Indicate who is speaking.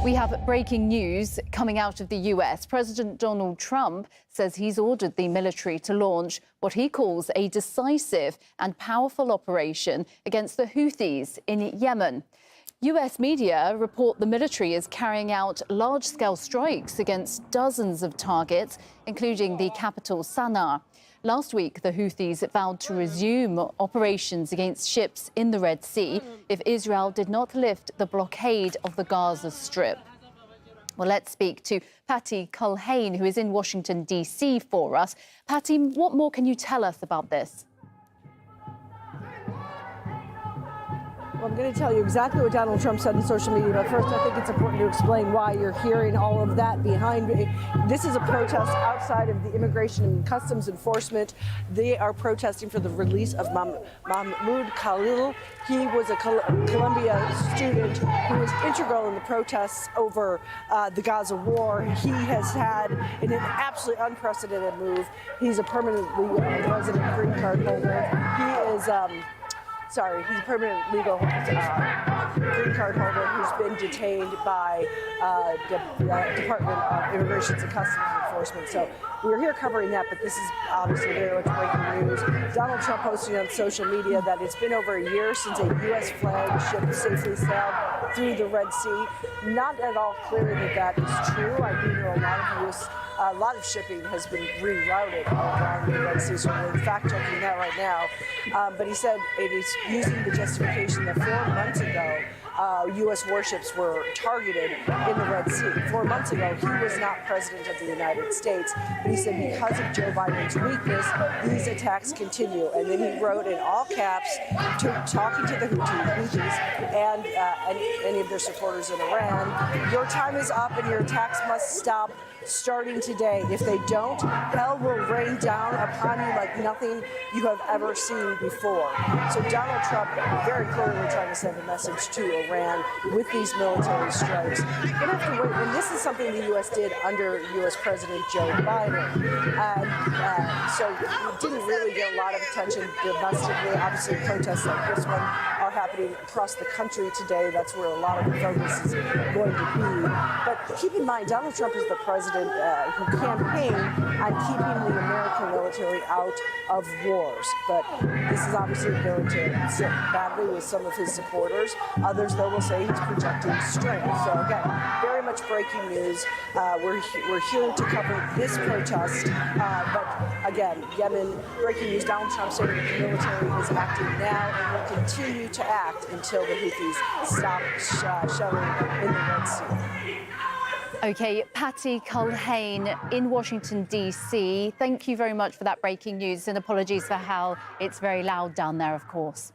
Speaker 1: We have breaking news coming out of the US. President Donald Trump says he's ordered the military to launch what he calls a decisive and powerful operation against the Houthis in Yemen. US media report the military is carrying out large-scale strikes against dozens of targets, including the capital Sana'a. Last week, the Houthis vowed to resume operations against ships in the Red Sea if Israel did not lift the blockade of the Gaza Strip. Well, let's speak to Patty Culhane, who is in Washington, D.C. for us. Patty, what more can you tell us about this?
Speaker 2: Well, I'm going to tell you exactly what Donald Trump said on social media, but first I think it's important to explain why you're hearing all of that behind me. This is a protest outside of the Immigration and Customs Enforcement. They are protesting for the release of Mahmoud Khalil. He was a Columbia student who was integral in the protests over the Gaza war. He has had an absolutely unprecedented move. He's a permanently resident green card holder. He's a permanent legal green card holder who's been detained by the Department of Immigration and Customs Enforcement. So we're here covering that, but this is obviously very much breaking news. Donald Trump posting on social media that it's been over a year since a U.S. flagged ship safely sailed through the Red Sea. Not at all clear that is true. I do know a lot of shipping has been rerouted around the Red Sea, so we're fact-checking that right now. But he said it is using the justification that 4 months ago, U.S. warships were targeted in the Red Sea. 4 months ago, he was not president of the United States, but he said because of Joe Biden's weakness, these attacks continue. And then he wrote in all caps, talking to the Houthis and any of their supporters in Iran, your time is up and your attacks must stop starting today. If they don't, hell will rain down upon you like nothing you have ever seen before. So Donald Trump very clearly trying to send a message to Iran with these military strikes. You're going to have to wait. And this is something the U.S. did under U.S. President Joe Biden. So it didn't really get a lot of attention domestically. Obviously, protests like this one are happening across the country today. That's where a lot of the focus is going to be. But keep in mind, Donald Trump is the president who campaigned on keeping the American military out of wars. But this is obviously going to sit badly with some of his supporters. Others, though, will say he's projecting strength. So, again, very much breaking news. We're here to cover this protest. But, again, Yemen, breaking news. Donald Trump saying that the military is acting now and will continue to act until the Houthis stop shelling in the Red Sea.
Speaker 1: OK, Patty Culhane in Washington, D.C. Thank you very much for that breaking news, and apologies for how it's very loud down there, of course.